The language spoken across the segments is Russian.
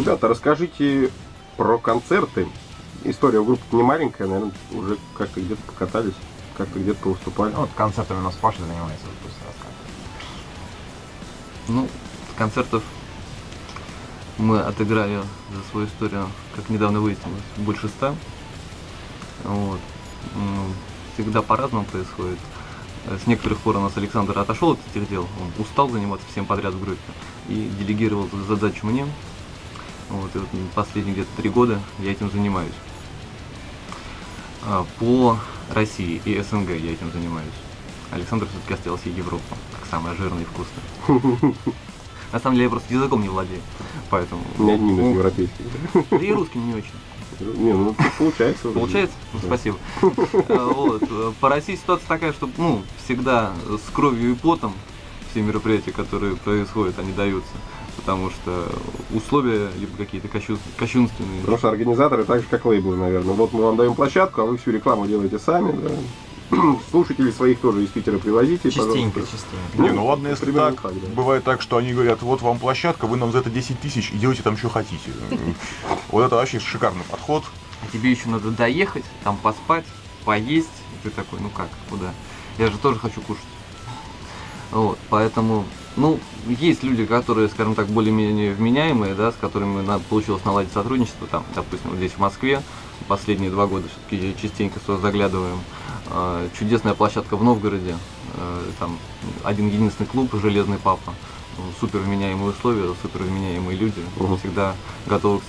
Ребята, расскажите про концерты. История у группы не маленькая, наверное, уже как-то где-то покатались, как-то где-то повыступали. Ну, вот концертами у нас Паша занимается, вот пусть расскажет. Ну, с концертов мы отыграли за свою историю, как недавно выяснилось, больше 100. Вот. Всегда по-разному происходит. С некоторых пор у нас Александр отошел от этих дел, он устал заниматься всем подряд в группе и делегировал эту задачу мне. Вот, и вот последние где-то 3 года я этим занимаюсь. По России и СНГ я этим занимаюсь. Александр все-таки остался Европу, как самая жирная и вкусная. На самом деле я просто языком не владею, поэтому... Не одним из европейских. Да и русским не очень. Не, ну получается. Получается? Ну, спасибо. Вот. По России ситуация такая, что всегда с кровью и потом все мероприятия, которые происходят, они даются. Потому что условия либо какие-то кощунственные. Потому что организаторы так же, как лейблы, наверное. Вот мы вам даем площадку, а вы всю рекламу делаете сами, да. Слушателей своих тоже из Питера привозите, Частенько. Не, ну ладно, если примерно так, да. бывает так, что они говорят, вот вам площадка, вы нам за это 10 тысяч и делайте там, что хотите. Вот это вообще шикарный подход. А тебе еще надо доехать, там поспать, поесть. И ты такой, ну как, куда? Я же тоже хочу кушать. Вот, поэтому, есть люди, которые, скажем так, более-менее вменяемые, да, с которыми получилось наладить сотрудничество, там, допустим, здесь в Москве, последние 2 года все-таки частенько сюда заглядываем. Чудесная площадка в Новгороде, там один единственный клуб «Железный папа», супер вменяемые условия, супер вменяемые люди, всегда готовы к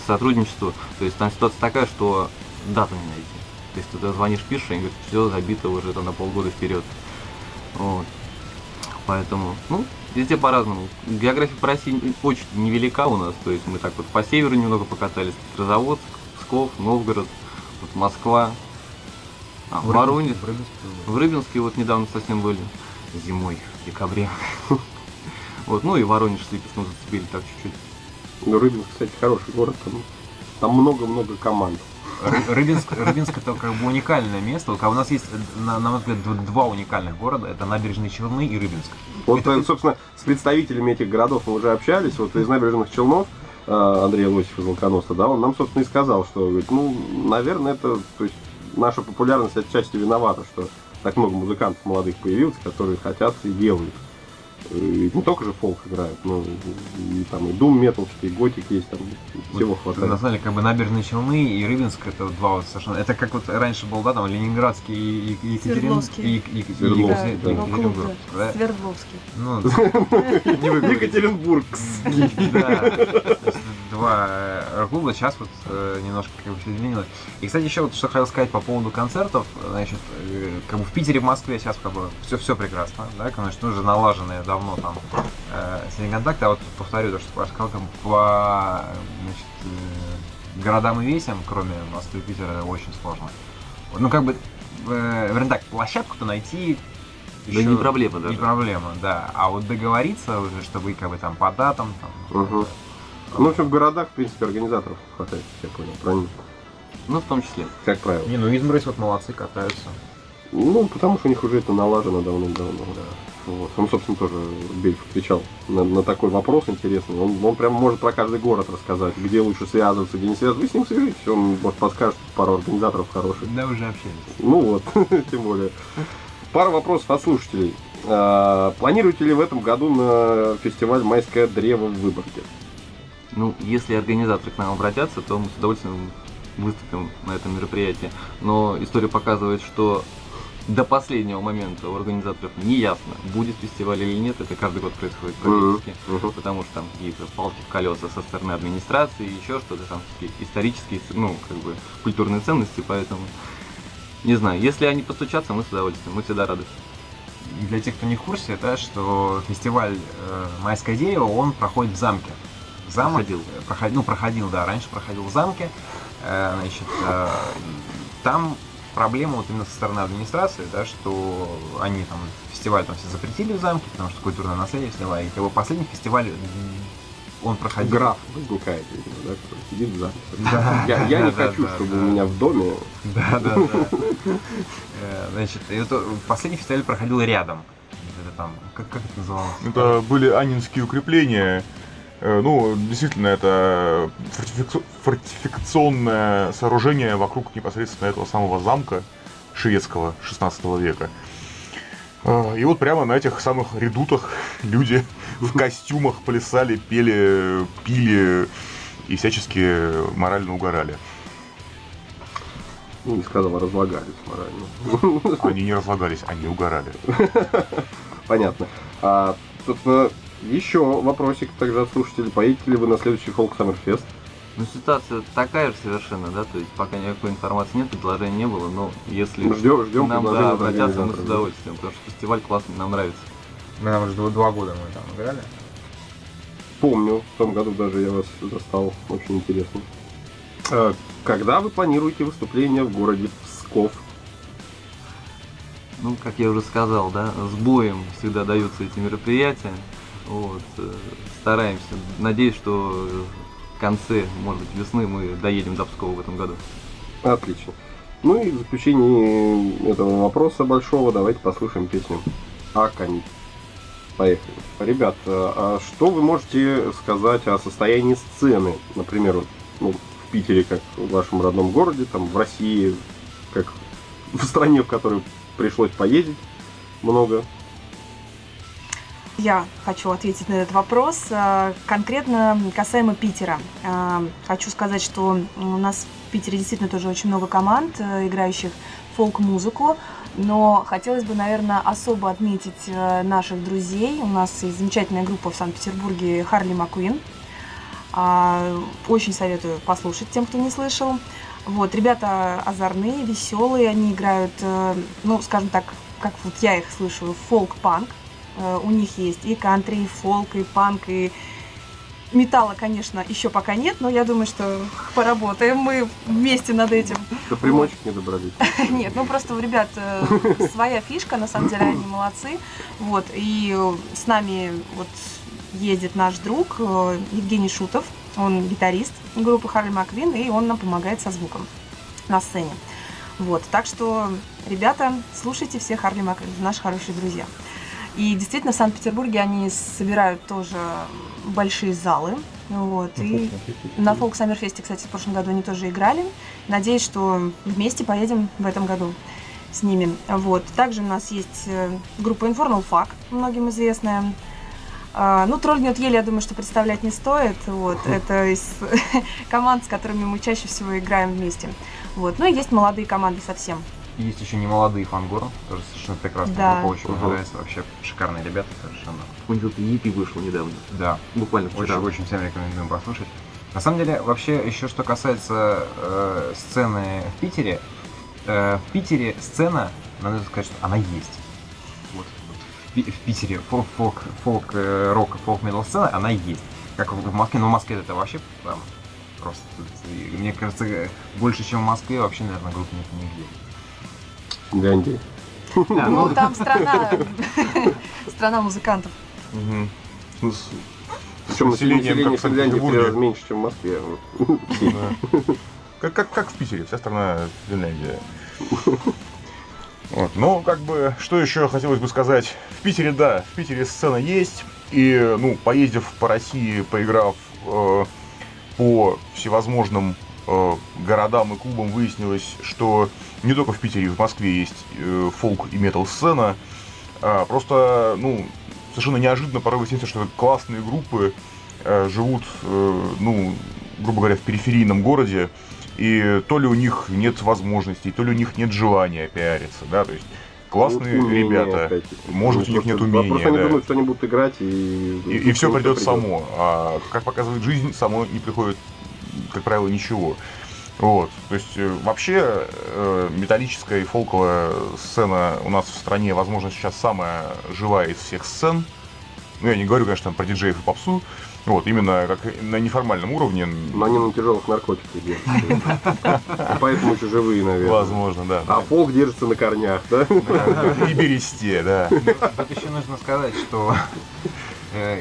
сотрудничеству. То есть там ситуация такая, что дату не найти. То есть ты звонишь, пишешь, и они говорят, все забито уже на полгода вперед. Вот. Поэтому, везде по-разному. География по России очень невелика у нас, то есть мы так вот по северу немного покатались, Петрозаводск, Псков, Новгород, вот Москва, Воронеж, в Рыбинске вот недавно совсем были, зимой, в декабре. Вот, и Воронеж с Липецком зацепили так чуть-чуть. Ну, Рыбинск, кстати, хороший город, там много-много команд. Рыбинск это как бы уникальное место. У нас есть, на мой взгляд, 2 уникальных города. Это Набережные Челны и Рыбинск. Вот, собственно, с представителями этих городов мы уже общались. Вот из Набережных Челнов Андрей Лосев из Волконоса, да, он нам, собственно, и сказал, что, говорит, наверное, это, то есть, наша популярность отчасти виновата, что так много музыкантов молодых появилось, которые хотят и делают. И не только же фолк играют, но и там и дум металчики, и готик есть, там всего хватает. На самом деле, как бы Набережные Челны и Рыбинск это 2 вот совершенно. Это как вот раньше был, да, там Ленинградский и Свердловский. Екатеринбург. Да? Свердловский. Ну, не выговорить. Екатеринбургский. Да. 2 клуба, сейчас вот немножко как бы все изменилось. И, кстати, еще вот что хотел сказать по поводу концертов, значит, как бы в Питере, в Москве сейчас как бы все прекрасно, да, конечно, уже налаженные давно там с ними контакты, а вот повторю то, что Паша сказал, как бы по городам и весям, кроме Москвы и Питера, очень сложно. Ну, как бы, вернее так, площадку-то найти Да не проблема даже. Не проблема, да. А вот договориться уже, чтобы как бы там по датам, там, Ну, в общем, в городах, в принципе, организаторов хватает, я понял, правильно? В том числе. Как правило. Измрыс вот молодцы, катаются. Потому что у них уже это налажено давно-давно. Да. Вот. Он, собственно, тоже, Бельф, отвечал на такой вопрос интересный. Он прям может про каждый город рассказать, где лучше связываться, где не связываться. Вы с ним свяжитесь, он может подскажет пару организаторов хороших. Да, уже общались. Ну вот, тем более. Пара вопросов от слушателей. Планируете ли в этом году на фестиваль «Майское древо» в Выборге? Если организаторы к нам обратятся, то мы с удовольствием выступим на этом мероприятии. Но история показывает, что до последнего момента у организаторов не ясно, будет фестиваль или нет. Это каждый год происходит практически. Потому что там какие-то палки в колеса со стороны администрации, еще что-то там, какие-то исторические, культурные ценности. Поэтому, не знаю, если они постучатся, мы с удовольствием, мы всегда рады. Для тех, кто не в курсе, да, что фестиваль «Майское дерево», он проходит в замке. Замок проходил, да, раньше проходил в замке. Значит, там проблема вот именно со стороны администрации, да, что они там фестиваль там все запретили в замке, потому что культурное наследие сняла. И его последний фестиваль он проходил. Граф возникает, видимо, да, который сидит в замке. Да. Я не хочу, чтобы у меня в доме. Да. Значит, последний фестиваль проходил рядом. Это там, как это называлось? Это были анинские укрепления. Ну, действительно, это фортификационное сооружение вокруг непосредственно этого самого замка шведского 16 века. И вот прямо на этих самых редутах люди в костюмах плясали, пели, пили и всячески морально угорали. Ну, не сказал, разлагались морально. Они не разлагались, они угорали. Понятно. Собственно, еще вопросик также от слушателей. Поедете ли вы на следующий Folk Summer Fest? Ну, ситуация такая же совершенно, да, то есть пока никакой информации нет, предложения не было, но если Ждем нам предложения от обратятся, мы с организаторов. удовольствием, потому что фестиваль классный, нам нравится. Мы там уже 2 года мы там играли. Помню, в том году даже я вас застал. Очень интересно. Когда вы планируете выступление в городе Псков? Ну, как я уже сказал, да, с боем всегда даются эти мероприятия. Вот, стараемся. Надеюсь, что в конце, может быть, весны мы доедем до Пскова в этом году. Отлично. Ну и в заключении этого вопроса большого давайте послушаем песню «Аконит». Поехали. Ребят, а что вы можете сказать о состоянии сцены? Например, ну, в Питере, как в вашем родном городе, там, в России, как в стране, в которой пришлось поездить много. Я хочу ответить на этот вопрос. Конкретно касаемо Питера. Хочу сказать, что у нас в Питере действительно тоже очень много команд, играющих фолк-музыку. Но хотелось бы, наверное, особо отметить наших друзей. У нас есть замечательная группа в Санкт-Петербурге Харли Маквин. Очень советую послушать тем, кто не слышал. Вот, ребята озорные, веселые, они играют, ну, скажем так, как вот я их слышу, фолк-панк. У них есть и кантри, и фолк, и панк, и металла, конечно, еще пока нет, но я думаю, что поработаем мы вместе над этим. До примочек не добрались. Нет, ну просто у ребят своя фишка, на самом деле они молодцы. Вот, и с нами вот ездит наш друг Евгений Шутов, он гитарист группы Харли Маквин, и он нам помогает со звуком на сцене. Вот, так что, ребята, слушайте все Харли Маквин, наши хорошие друзья. И действительно, в Санкт-Петербурге они собирают тоже большие залы. Вот, и на Folk Summer Fest, кстати, в прошлом году они тоже играли. Надеюсь, что вместе поедем в этом году с ними. Вот. Также у нас есть группа Infernal Fuck, многим известная. Ну, Тролль Гнет Ель, я думаю, что представлять не стоит. Вот. Это из команд, с которыми мы чаще всего играем вместе. Вот. Ну и есть молодые команды совсем. Есть еще не молодые Фангор, тоже совершенно прекрасная Да. группа, очень мне нравится, вообще шикарные ребята совершенно. У них тут EP вышло недавно, Да, буквально вчера. очень всем рекомендуем послушать. На самом деле, вообще, еще что касается сцены в Питере сцена, надо сказать, что она есть. Вот. В Питере фолк, рок, фолк-метал сцена, она есть. Как в Москве, но в Москве это вообще там просто, мне кажется, больше, чем в Москве, вообще, наверное, групп нет нигде. Финляндии. Ну, там страна музыкантов. Мгм. Ну, Причем население как в Финляндии в 3 раза Санкт-Петербурге. меньше, чем в Москве. Да. Как в Питере, вся страна Финляндия. Вот. Ну, как бы, что еще хотелось бы сказать? В Питере, да, в Питере сцена есть. И, ну, поездив по России, поиграв по всевозможным городам и клубам, выяснилось, что не только в Питере и в Москве есть фолк и метал сцена. Просто, ну, совершенно неожиданно порой выясняется, что классные группы живут, ну, грубо говоря, в периферийном городе, и то ли у них нет возможностей, то ли у них нет желания пиариться, да, то есть классные Ну, умения, ребята, опять-таки. может быть, у них нет Просто умения, они да. думают, что они будут играть, И все придет само. А как показывает жизнь, само не приходит, как правило, ничего. Вот. То есть вообще металлическая и фолковая сцена у нас в стране, возможно, сейчас самая живая из всех сцен. Ну, я не говорю, конечно, про диджеев и попсу. Вот, именно как на неформальном уровне. Но они на тяжелых наркотиках держатся. Поэтому еще живые, наверное. Возможно, да. А фолк держится на корнях, да? И бересте, да. Тут еще нужно сказать, что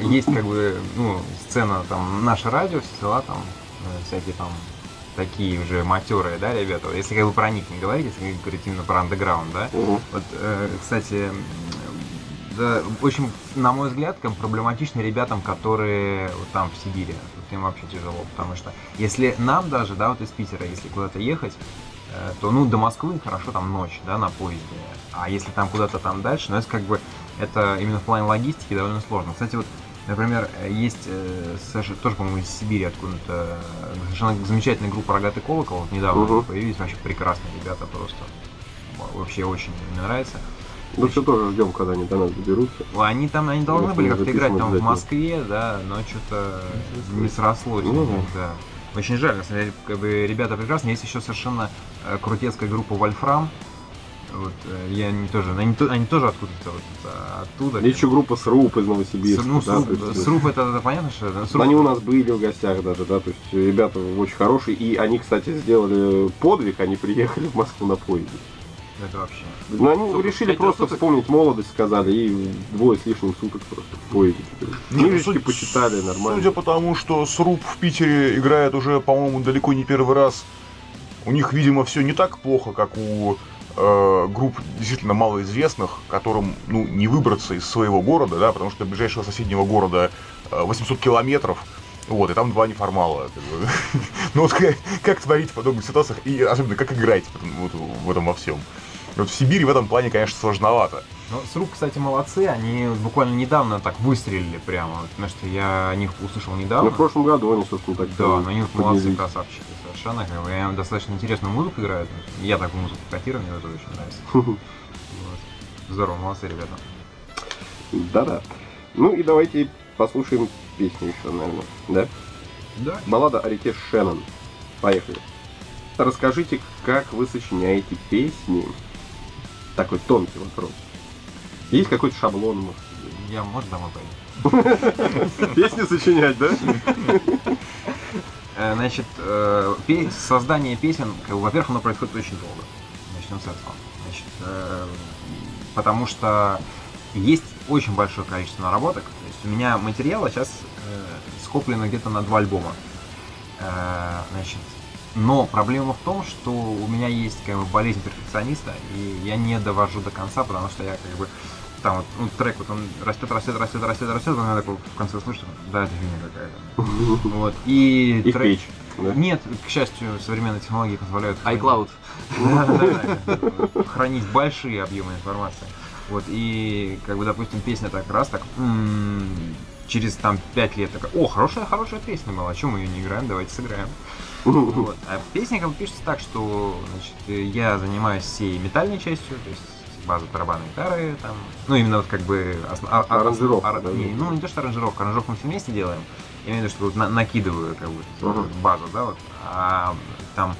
есть как бы, ну, сцена, там, наше радио, все дела, там, всякие там такие уже матерые, да, ребята. Если как бы про них не говорить, если говорить именно про андеграунд, да. Мгм. Вот, кстати, да, очень, на мой взгляд, проблематично ребятам, которые вот там в Сибири. Вот им вообще тяжело, потому что если нам даже, да, вот из Питера, если куда-то ехать, то, ну, до Москвы хорошо, там ночь, да, на поезде. А если там куда-то там дальше, ну, это как бы, это именно в плане логистики довольно сложно. Кстати, вот, например, есть тоже, по-моему, из Сибири откуда-то совершенно замечательная группа «Рогатый колокол», вот недавно появились, вообще прекрасные ребята просто. Вообще очень мне нравится. Ну все тоже ждем, когда они до нас доберутся. Они должны были как-то играть там в Москве, да, но что-то не срослось. Ну, да. Очень жаль, на самом деле, как бы ребята прекрасные. Есть еще совершенно крутецкая группа «Вольфрам». Вот, они тоже откуда-то вот, оттуда. Есть еще группа «Сруп» из Новосибирска. Ну, да, «Сруп» это понятно, что... «Сруп» они у нас были в гостях даже, да, то есть ребята очень хорошие. И они, кстати, сделали подвиг, они приехали в Москву на поезде. Это вообще... Но они решили просто вспомнить молодость, сказали, и 2 с лишним суток просто в поезде. Книжечки почитали, нормально. Судя по тому, что Сруб в Питере играет уже, по-моему, далеко не первый раз, у них, видимо, все не так плохо, как у групп действительно малоизвестных, которым, ну, не выбраться из своего города, да, потому что до ближайшего соседнего города 800 километров, вот, и там 2 неформала. Ну вот как творить в подобных ситуациях, и особенно как играть в этом во всем. Вот в Сибири в этом плане, конечно, сложновато. Ну, «Сруп», кстати, молодцы, они буквально недавно так выстрелили прямо, потому что я о них услышал недавно. Ну, в прошлом году они, собственно, так да, но они молодцы, красавчики совершенно, как бы, они достаточно интересную музыку играют, я такую музыку котирую, мне это очень нравится. Вот. Здорово, молодцы ребята. Да-да. Ну и давайте послушаем песню еще, наверное, да? Да. Баллада о реке Шеннон. Поехали. Расскажите, как вы сочиняете песни? Такой тонкий вопрос. Есть какой-то шаблон, может? Я, может, домой пойду? Песни сочинять, да? Значит, создание песен, во-первых, оно происходит очень долго. Начнем с этого. Значит, потому что есть очень большое количество наработок. То есть у меня материала сейчас скоплено где-то на 2 альбома. Значит, но проблема в том, что у меня есть как бы болезнь перфекциониста, и я не довожу до конца, потому что я как бы там вот, ну, трек вот он растет, потом я такой в конце слышу, да, это фигня какая-то. Вот. И в печь. Да? Нет, к счастью, современные технологии позволяют iCloud. да, хранить большие объемы информации. Вот, и, как бы, допустим, песня так раз, так, через там 5 лет такая, о, хорошая песня была, а чем мы ее не играем, давайте сыграем. Вот. А песня как бы пишется так, что, значит, я занимаюсь всей метальной частью, то есть база барабанной гитары, там, ну именно вот как бы аранжировка. Ну не то, что аранжировка мы все вместе делаем, я имею в виду, что вот накидываю как бы базу, да, вот, а там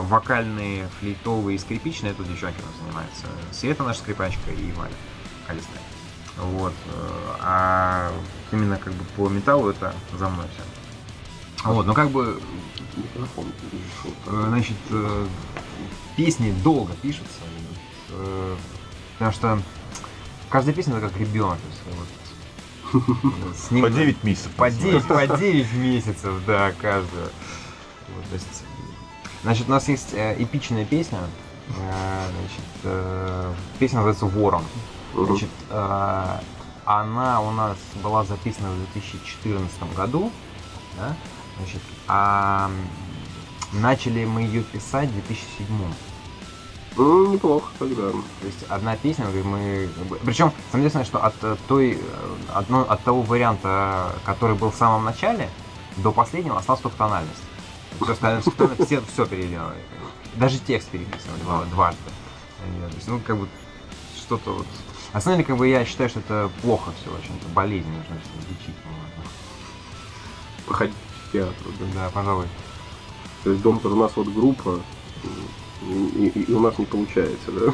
вокальные, флейтовые и скрипичные, тут девчонки у нас занимаются, Света наша скрипачка и Валя Колесная. Вот, а именно как бы по металлу это за мной все. Вот, ну как бы, значит, песни долго пишутся, потому что каждая песня это как ребенок. Вот, по 9 месяцев. По 9 месяцев, да, каждую. Вот, то есть, значит, у нас есть эпичная песня, значит, песня называется «Ворон». Значит, она у нас была записана в 2014 году, да? Значит, а начали мы ее писать в 2007. Ну, неплохо тогда. То есть одна песня, мы... Причем, самое интересное, что от того варианта, который был в самом начале, до последнего осталась только тональность. Все переделали. Даже текст переписывали дважды. То есть, ну, как бы, что-то вот... На самом деле, как бы, я считаю, что это плохо все очень, это болезнь, нужно все лечить. Походить в театр, да? Да, пожалуй. То есть, доктор, у нас вот группа, и у нас не получается, да?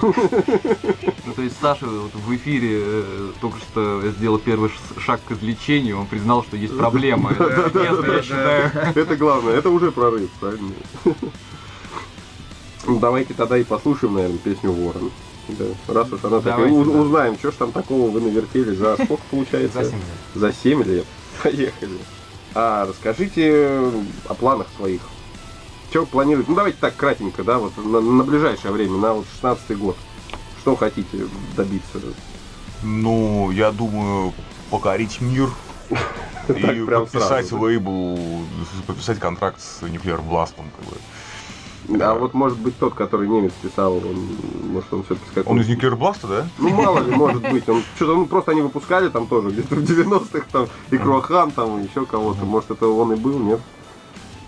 Ну, то есть Саша вот в эфире только что сделал первый шаг к излечению, он признал, что есть проблема. Я считаю. Это главное, это уже прорыв, правильно? Давайте тогда и послушаем, наверное, песню «Ворон». Да. Раз уж она такая, узнаем, что ж там такого вы навертели, за сколько получается? За 7 лет. За 7 лет. Поехали. А расскажите о планах своих. Что вы планируете? Ну давайте так кратенько, да, вот на ближайшее время, на вот 16-й год. Что хотите добиться? Ну, я думаю, покорить мир и прям подписать сразу, да? лейбл, подписать контракт с Nuclear Blast. Как бы. А вот может быть тот, который немец писал, может он все-таки как Он из Nuclear Blast, да? Ну мало ли, может быть. Что-то просто они выпускали там тоже, где-то в 90-х, там, и Круахан, там, и еще кого-то. Может это он и был, нет?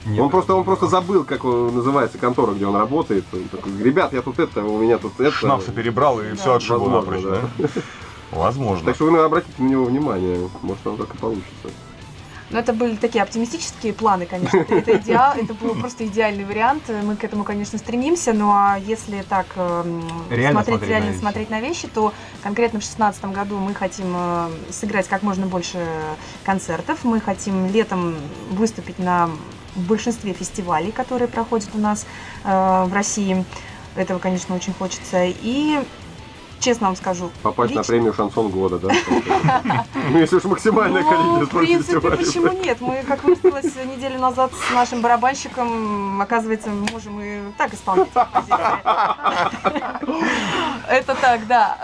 Нет, Он просто забыл, как называется контора, где он работает. Он такой, ребят, я тут это, у меня тут это. Шнапса перебрал и все отшибло возможно, напрочь, да? Возможно. Так что вы обратите на него внимание, может он так и получится. Ну, это были такие оптимистические планы, конечно. Это идеал, это был просто идеальный вариант. Мы к этому, конечно, стремимся. Ну а если так Реально смотреть на вещи, то конкретно в 2016 году мы хотим сыграть как можно больше концертов. Мы хотим летом выступить на большинстве фестивалей, которые проходят у нас в России. Этого, конечно, очень хочется. И честно вам скажу, Попасть на премию «Шансон года», да? Ну, если уж максимальное в количество принципе, фестивалей. почему нет? Мы, как выяснилось неделю назад с нашим барабанщиком, оказывается, мы можем и так исполнять композиции. Это так, да.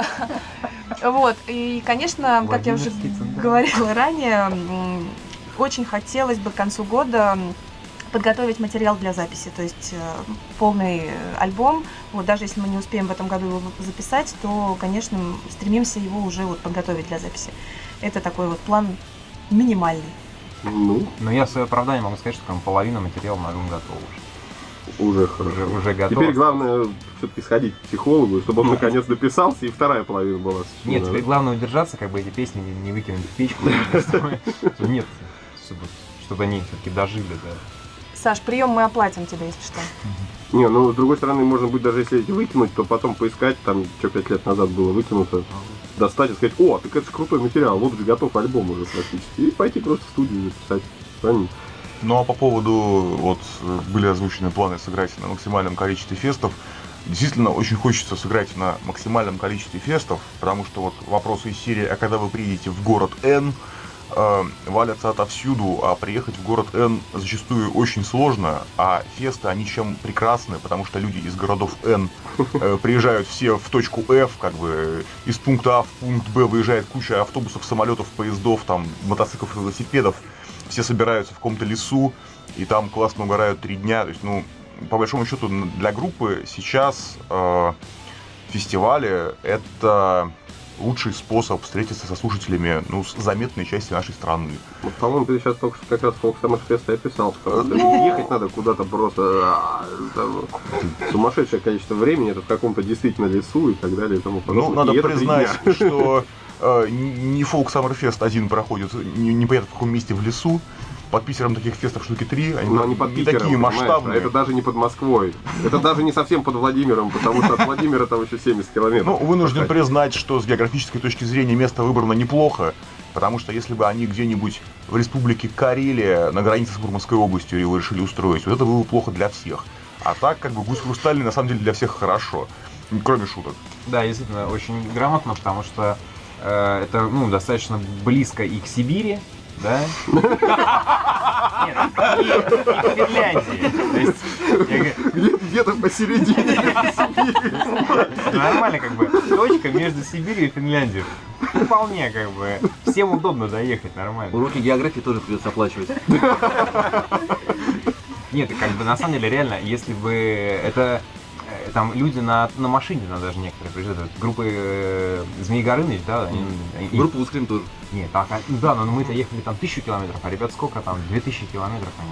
Вот, и, конечно, как я уже говорила ранее, очень хотелось бы к концу года подготовить материал для записи, то есть полный альбом. Вот даже если мы не успеем в этом году его записать, то, конечно, стремимся его уже вот подготовить для записи. Это такой вот план минимальный. Ну, Но я в свое оправдание могу сказать, что там половина материала на альбом готова уже. уже хорошо. Уже готова. Теперь главное все-таки сходить к психологу, чтобы он наконец дописался, и вторая половина была сочинена. Нет, теперь главное удержаться, как бы эти песни не выкинуть в печку. Нет, чтобы они все-таки дожили, да. Саш, прием мы оплатим тебе, если что. Не, ну, с другой стороны, может быть, даже если эти выкинуть, то потом поискать, там, что 5 лет назад было выкинуто, достать и сказать, о, так это же крутой материал, вот же готов альбом уже практически, и пойти просто в студию записать. Правильно? Ну а по поводу, вот, были озвучены планы сыграть на максимальном количестве фестов. Действительно, очень хочется сыграть на максимальном количестве фестов, потому что вот вопросы из серии, а когда вы приедете в город Н, валятся отовсюду, а приехать в город Н зачастую очень сложно, а фесты, они чем прекрасны, потому что люди из городов Н приезжают все в точку F, как бы из пункта А в пункт Б выезжает куча автобусов, самолетов, поездов, там, мотоциклов, велосипедов, все собираются в каком-то лесу, и там классно угорают 3 дня, то есть, ну, по большому счету, для группы сейчас фестивали — это лучший способ встретиться со слушателями, ну, с заметной части нашей страны. Вот, по-моему, ты сейчас только что как раз Folk Summer Fest и описал, потому что ехать надо куда-то просто там, сумасшедшее количество времени, это в каком-то действительно лесу и так далее и тому подобное. Ну, надо И это 3 признать, дня. что не Folk Summer Fest один проходит, непонятно в каком месте в лесу. Под Питером таких фестов штуки 3, они Но не под не Питером, такие понимаешь, масштабные. это даже не под Москвой. Это даже не совсем под Владимиром, потому что от Владимира там еще 70 километров. Ну, вынужден признать, что с географической точки зрения место выбрано неплохо, потому что если бы они где-нибудь в республике Карелия на границе с Мурманской областью его решили устроить, вот это было бы плохо для всех. А так, как бы, гусь хрустальный на самом деле для всех хорошо, кроме шуток. Да, действительно, очень грамотно, потому что это, ну, достаточно близко и к Сибири, да? Нет, и к Финляндии. То есть, Где-то посередине. нормально, как бы, точка между Сибирью и Финляндией. Вполне, как бы, всем удобно доехать, нормально. Уроки географии тоже придется оплачивать. Нет, как бы, на самом деле, реально, если бы это... Там люди на машине, даже некоторые приезжают. Группы Змей Горыныч, да? Они, Группа Ускрин тоже. нет, так, да, но мы-то ехали там 1000 километров, а ребят сколько там? 2000 километров они.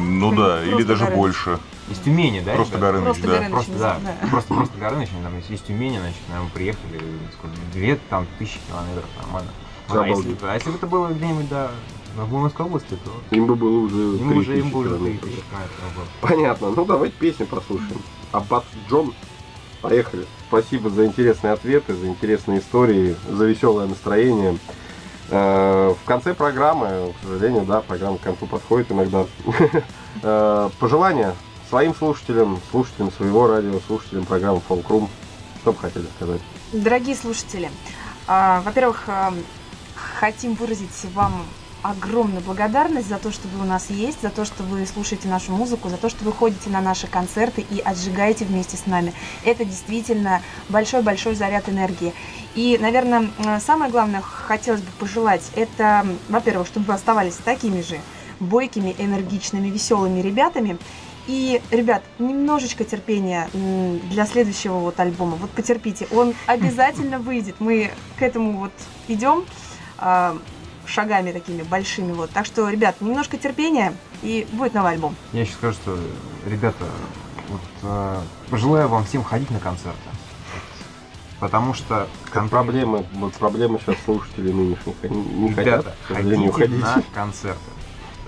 Ну да, или Просто даже Горыныч. больше. Из Тюмени, да? Просто ребят? Горыныч, Просто да. Горыныч. Просто, да, Да. просто Горыныч, они там из Тюмени, значит, наверное, приехали, сколько, 2000 километров, нормально. Обалдеть. А если бы это было где-нибудь, да, в Мурманской области, то Им бы было уже им уже 3000 3000 километров. километров было. Понятно. Ну, давайте песню послушаем. Аббат Джон. Поехали. Спасибо за интересные ответы, за интересные истории, за веселое настроение. В конце программы, к сожалению, да, программа к концу подходит иногда. Пожелания своим слушателям, слушателям своего радио, слушателям программы Folk-Room. Что бы хотели сказать? Дорогие слушатели, во-первых, хотим выразить вам огромную благодарность за то, что вы у нас есть, за то, что вы слушаете нашу музыку, за то, что вы ходите на наши концерты и отжигаете вместе с нами. Это действительно большой-большой заряд энергии. И, наверное, самое главное, хотелось бы пожелать, это, во-первых, чтобы вы оставались такими же бойкими, энергичными, веселыми ребятами. И, ребят, немножечко терпения для следующего вот альбома. Вот потерпите, он обязательно выйдет. Мы к этому вот идем шагами такими большими. Вот. Так что, ребят, немножко терпения, и будет новый альбом. Я еще скажу, что, ребята, вот, пожелаю вам всем ходить на концерты. Потому что Проблемы сейчас слушателей нынешних. Они не хотят, ребята, к сожалению, ходите ходить. на концерты.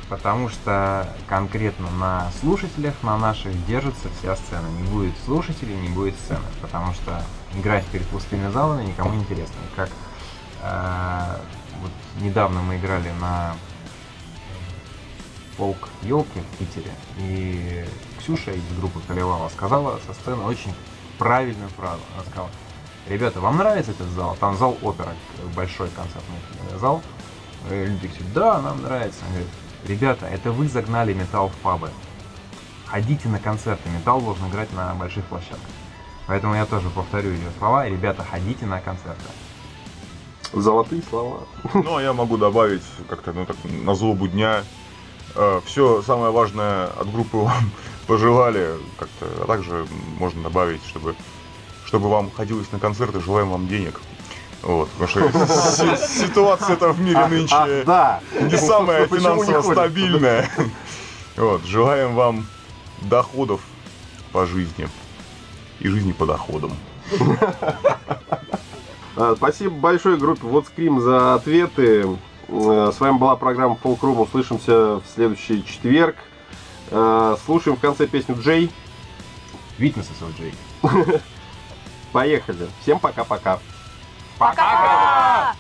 Потому что конкретно на слушателях, на наших держится вся сцена. Не будет слушателей, не будет сцены. Потому что играть перед пустыми залами никому не интересно. Как вот недавно мы играли на фолк елки в Питере, и Ксюша из группы Колевала сказала со сцены очень правильную фразу. Она сказала: ребята, вам нравится этот зал? Там зал опера, большой концертный зал. И люди говорят: да, нам нравится. Она говорит: ребята, это вы загнали металл в пабы. Ходите на концерты, металл должен играть на больших площадках. Поэтому я тоже повторю ее слова: ребята, ходите на концерты. Золотые слова. Ну, а я могу добавить как-то, ну, так, на злобу дня. Все самое важное от группы вам пожелали как-то, а также можно добавить, чтобы вам ходилось на концерты, желаем вам денег. Вот, потому что ситуация-то в мире нынче Да. не самая Почему не финансово ходят? стабильная. Вот, желаем вам доходов по жизни и жизни по доходам. Спасибо большое группе Вот Скрим за ответы. С вами была программа Folk Room. Услышимся в следующий четверг. Слушаем в конце песню Джей. Witnesses of Jay. Поехали. Всем пока-пока. Пока!